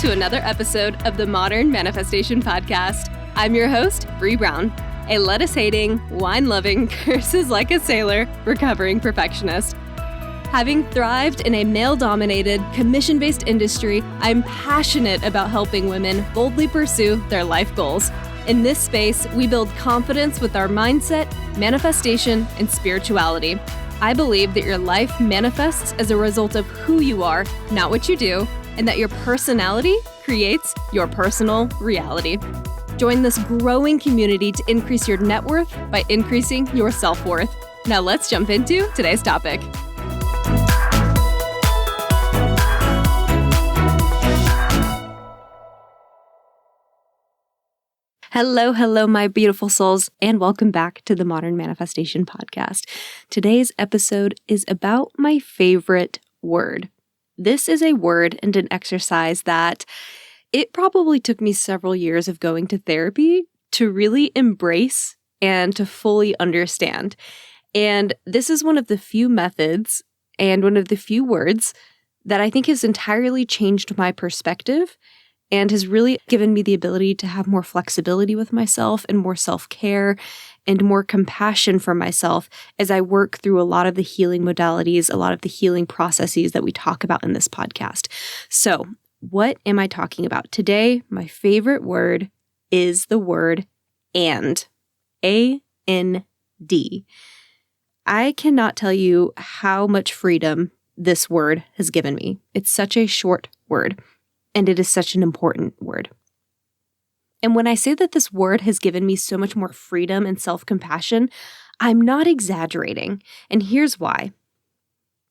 to another episode of the Modern Manifestation Podcast. I'm your host, Bree Brown, a lettuce-hating, wine-loving, curses like a sailor, recovering perfectionist. Having thrived in a male-dominated, commission-based industry, I'm passionate about helping women boldly pursue their life goals. In this space, we build confidence with our mindset, manifestation, and spirituality. I believe that your life manifests as a result of who you are, not what you do, and that your personality creates your personal reality. Join this growing community to increase your net worth by increasing your self-worth. Now let's jump into today's topic. Hello, my beautiful souls, and welcome back to the Modern Manifestation Podcast. Today's episode is about my favorite word. This is a word and an exercise that it probably took me several years of going to therapy to really embrace and to fully understand. And this is one of the few methods and one of the few words that I think has entirely changed my perspective and has really given me the ability to have more flexibility with myself and more self-care and more compassion for myself as I work through a lot of the healing modalities, a lot of the healing processes that we talk about in this podcast. So, what am I talking about? Today, my favorite word is the word and. A-N-D. I cannot tell you how much freedom this word has given me. It's such a short word, and it is such an important word. And when I say that this word has given me so much more freedom and self-compassion, I'm not exaggerating. And here's why.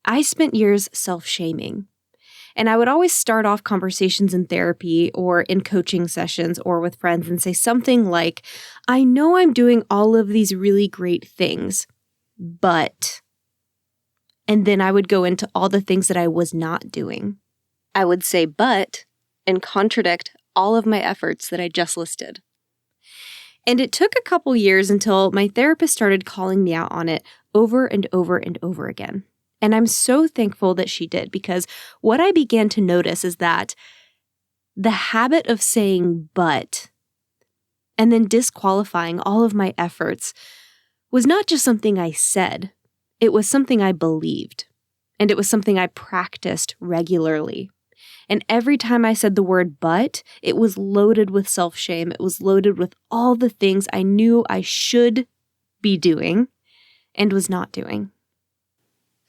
I spent years self-shaming. And I would always start off conversations in therapy or in coaching sessions or with friends and say something like, I know I'm doing all of these really great things, but... And then I would go into all the things that I was not doing. I would say but and contradict all of my efforts that I just listed. And it took a couple years until my therapist started calling me out on it over and over and over again. And I'm so thankful that she did, because what I began to notice is that the habit of saying but and then disqualifying all of my efforts was not just something I said, it was something I believed, and it was something I practiced regularly. And every time I said the word but, it was loaded with self-shame. It was loaded with all the things I knew I should be doing and was not doing.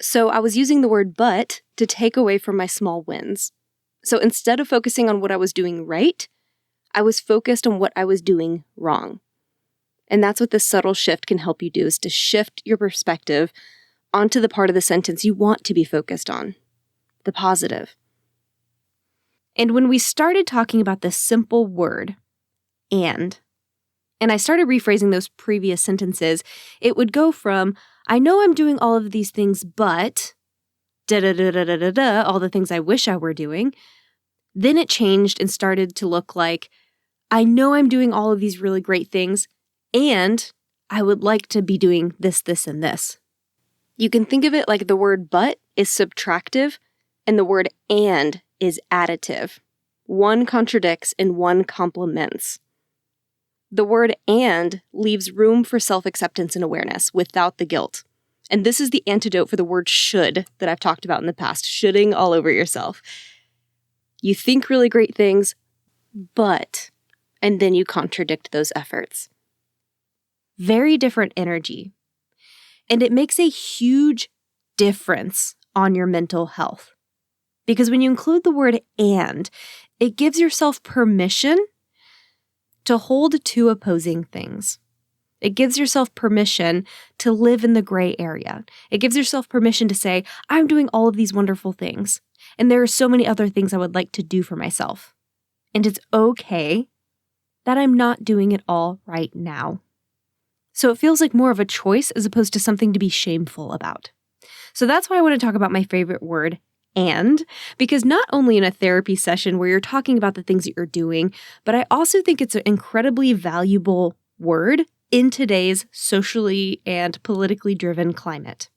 So I was using the word but to take away from my small wins. So instead of focusing on what I was doing right, I was focused on what I was doing wrong. And that's what this subtle shift can help you do, is to shift your perspective onto the part of the sentence you want to be focused on, the positive. And when we started talking about this simple word, and I started rephrasing those previous sentences, it would go from, I know I'm doing all of these things, but da-da-da-da-da-da-da, all the things I wish I were doing. Then it changed and started to look like, I know I'm doing all of these really great things, and I would like to be doing this, this, and this. You can think of it like the word but is subtractive, and the word and is additive. One contradicts and one complements. The word and leaves room for self-acceptance and awareness without the guilt. And this is the antidote for the word should that I've talked about in the past, shoulding all over yourself. You think really great things, but, and then you contradict those efforts. Very different energy. And it makes a huge difference on your mental health. Because when you include the word and, it gives yourself permission to hold two opposing things. It gives yourself permission to live in the gray area. It gives yourself permission to say, I'm doing all of these wonderful things, and there are so many other things I would like to do for myself. And it's okay that I'm not doing it all right now. So it feels like more of a choice as opposed to something to be shameful about. So that's why I want to talk about my favorite word, and, because not only in a therapy session where you're talking about the things that you're doing, but I also think it's an incredibly valuable word in today's socially and politically driven climate.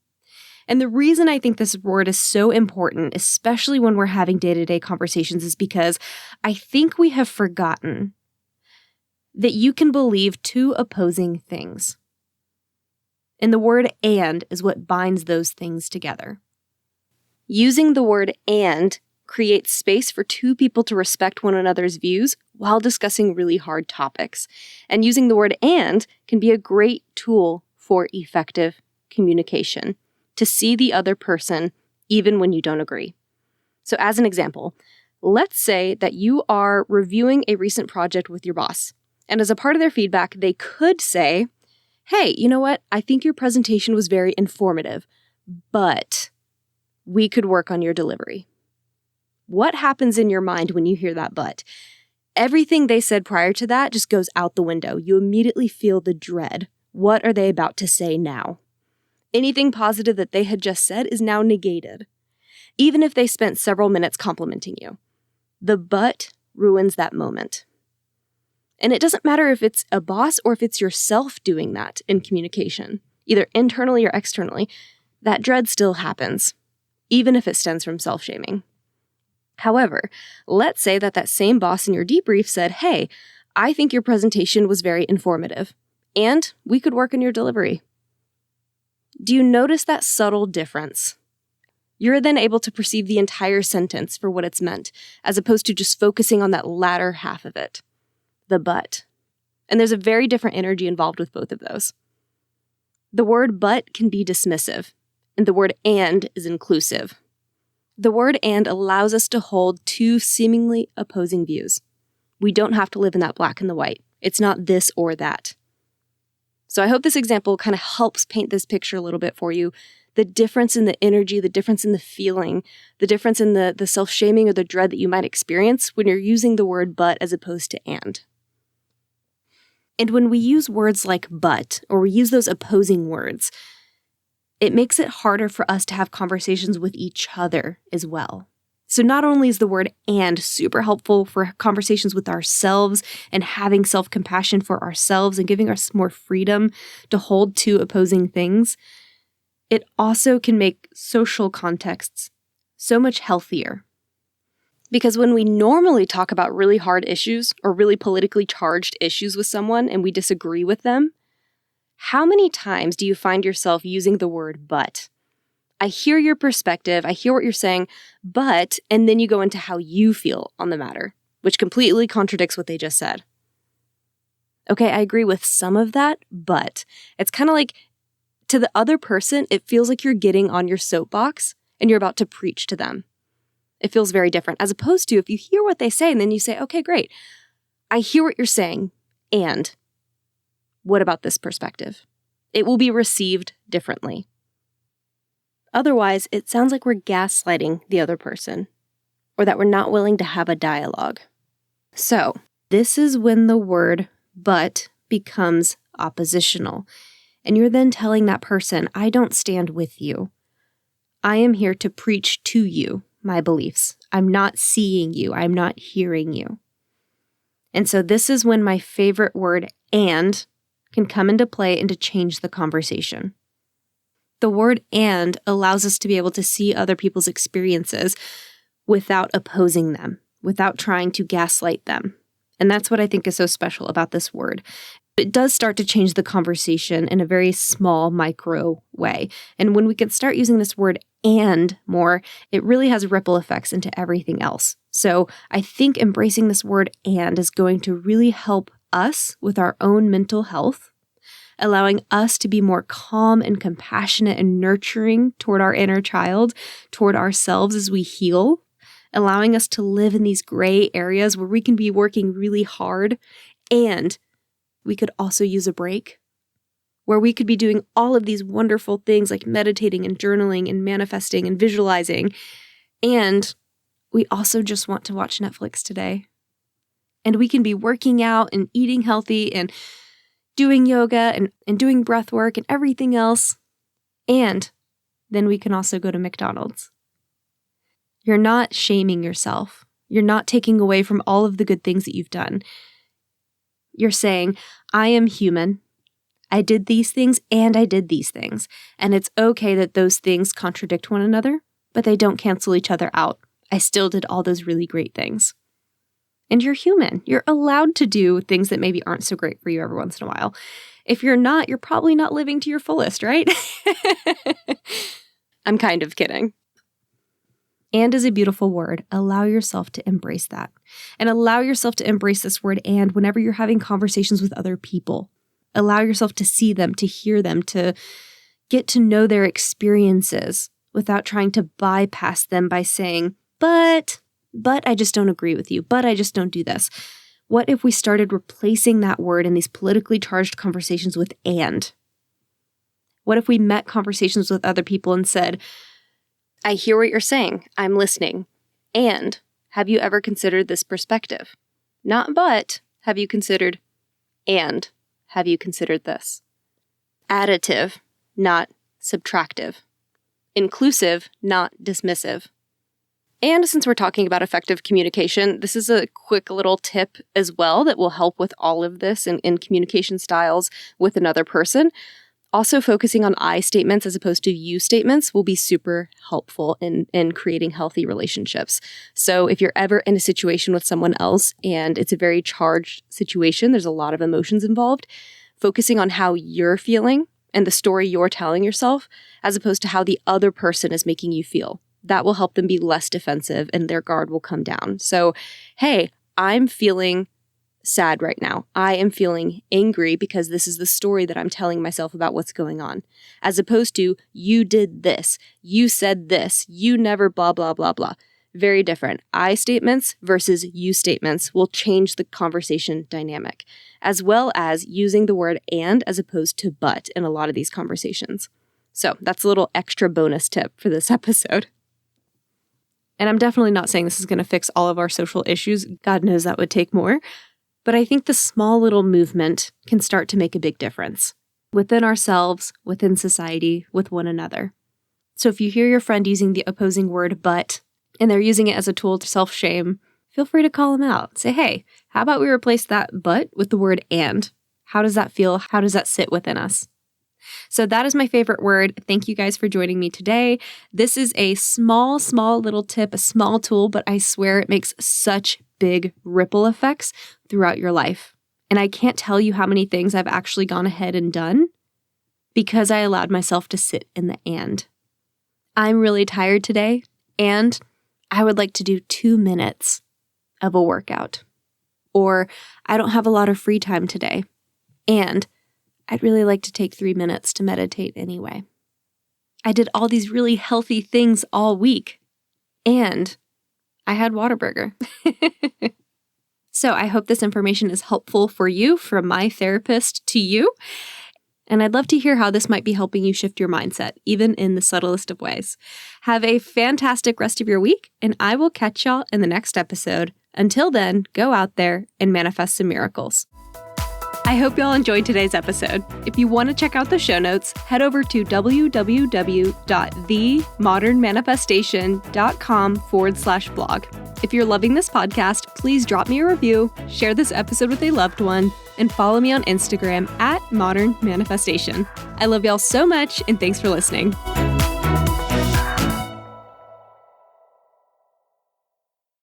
And the reason I think this word is so important, especially when we're having day-to-day conversations, is because I think we have forgotten that you can believe two opposing things. And the word "and" is what binds those things together. Using the word "and" creates space for two people to respect one another's views while discussing really hard topics. And using the word "and" can be a great tool for effective communication, to see the other person even when you don't agree. So as an example, let's say that you are reviewing a recent project with your boss, and as a part of their feedback, they could say, "Hey, you know what? I think your presentation was very informative, but we could work on your delivery." What happens in your mind when you hear that "but"? Everything they said prior to that just goes out the window. You immediately feel the dread. What are they about to say now? Anything positive that they had just said is now negated, even if they spent several minutes complimenting you. The "but" ruins that moment. And it doesn't matter if it's a boss or if it's yourself doing that in communication, either internally or externally, that dread still happens, even if it stems from self-shaming. However, let's say that that same boss in your debrief said, "Hey, I think your presentation was very informative, and we could work on your delivery." Do you notice that subtle difference? You're then able to perceive the entire sentence for what it's meant, as opposed to just focusing on that latter half of it, the "but." And there's a very different energy involved with both of those. The word "but" can be dismissive, and the word "and" is inclusive. The word "and" allows us to hold two seemingly opposing views. We don't have to live in that black and the white. It's not this or that. So I hope this example kind of helps paint this picture a little bit for you. The difference in the energy, the difference in the feeling, the difference in the self-shaming or the dread that you might experience when you're using the word "but" as opposed to "and." And when we use words like "but," or we use those opposing words, it makes it harder for us to have conversations with each other as well. So not only is the word "and" super helpful for conversations with ourselves and having self-compassion for ourselves and giving us more freedom to hold two opposing things, it also can make social contexts so much healthier. Because when we normally talk about really hard issues or really politically charged issues with someone and we disagree with them, how many times do you find yourself using the word "but"? I hear your perspective, I hear what you're saying, but, and then you go into how you feel on the matter, which completely contradicts what they just said. Okay, I agree with some of that, but it's kind of like, to the other person, it feels like you're getting on your soapbox and you're about to preach to them. It feels very different, as opposed to if you hear what they say and then you say, "Okay, great, I hear what you're saying, and what about this perspective?" It will be received differently. Otherwise, it sounds like we're gaslighting the other person, or that we're not willing to have a dialogue. So, this is when the word "but" becomes oppositional, and you're then telling that person, "I don't stand with you. I am here to preach to you my beliefs. I'm not seeing you. I'm not hearing you." And so this is when my favorite word "and" can come into play and to change the conversation. The word "and" allows us to be able to see other people's experiences without opposing them, without trying to gaslight them. And that's what I think is so special about this word. It does start to change the conversation in a very small, micro way. And when we can start using this word "and" more, it really has ripple effects into everything else. So I think embracing this word "and" is going to really help us with our own mental health, allowing us to be more calm and compassionate and nurturing toward our inner child, toward ourselves as we heal, allowing us to live in these gray areas where we can be working really hard, and we could also use a break, where we could be doing all of these wonderful things like meditating and journaling and manifesting and visualizing, and we also just want to watch Netflix today. And we can be working out and eating healthy and doing yoga and doing breath work and everything else. And then we can also go to McDonald's. You're not shaming yourself. You're not taking away from all of the good things that you've done. You're saying, "I am human. I did these things and I did these things. And it's okay that those things contradict one another, but they don't cancel each other out. I still did all those really great things. And you're human. You're allowed to do things that maybe aren't so great for you every once in a while. If you're not, you're probably not living to your fullest, right? I'm kind of kidding. And is a beautiful word. Allow yourself to embrace that. And allow yourself to embrace this word and whenever you're having conversations with other people. Allow yourself to see them, to hear them, to get to know their experiences without trying to bypass them by saying, but I just don't agree with you, but I just don't do this. What if we started replacing that word in these politically charged conversations with and? What if we met conversations with other people and said, I hear what you're saying. I'm listening. And have you ever considered this perspective? Not but, have you considered, and have you considered this? Additive, not subtractive. Inclusive, not dismissive. And since we're talking about effective communication, this is a quick little tip as well that will help with all of this in communication styles with another person. Also, focusing on I statements as opposed to you statements will be super helpful in creating healthy relationships. So if you're ever in a situation with someone else and it's a very charged situation, there's a lot of emotions involved, focusing on how you're feeling and the story you're telling yourself as opposed to how the other person is making you feel. That will help them be less defensive and their guard will come down. So, hey, I'm feeling sad right now. I am feeling angry because this is the story that I'm telling myself about what's going on. As opposed to, you did this, you said this, you never blah, blah, blah, blah. Very different. I statements versus you statements will change the conversation dynamic, as well as using the word and as opposed to but in a lot of these conversations. So that's a little extra bonus tip for this episode. And I'm definitely not saying this is going to fix all of our social issues. God knows that would take more. But I think the small little movement can start to make a big difference within ourselves, within society, with one another. So if you hear your friend using the opposing word but, and they're using it as a tool to self-shame, feel free to call them out. Say, hey, how about we replace that but with the word and? How does that feel? How does that sit within us? So that is my favorite word. Thank you guys for joining me today. This is a small little tip, a small tool, but I swear it makes such big ripple effects throughout your life. And I can't tell you how many things I've actually gone ahead and done because I allowed myself to sit in the and. I'm really tired today, and I would like to do 2 minutes of a workout. Or I don't have a lot of free time today, and I'd really like to take 3 minutes to meditate anyway. I did all these really healthy things all week, and I had Whataburger. So I hope this information is helpful for you, from my therapist to you. And I'd love to hear how this might be helping you shift your mindset, even in the subtlest of ways. Have a fantastic rest of your week, and I will catch y'all in the next episode. Until then, go out there and manifest some miracles. I hope y'all enjoyed today's episode. If you want to check out the show notes, head over to www.themodernmanifestation.com/blog. If you're loving this podcast, please drop me a review, share this episode with a loved one, and follow me on Instagram @modernmanifestation. I love y'all so much, and thanks for listening.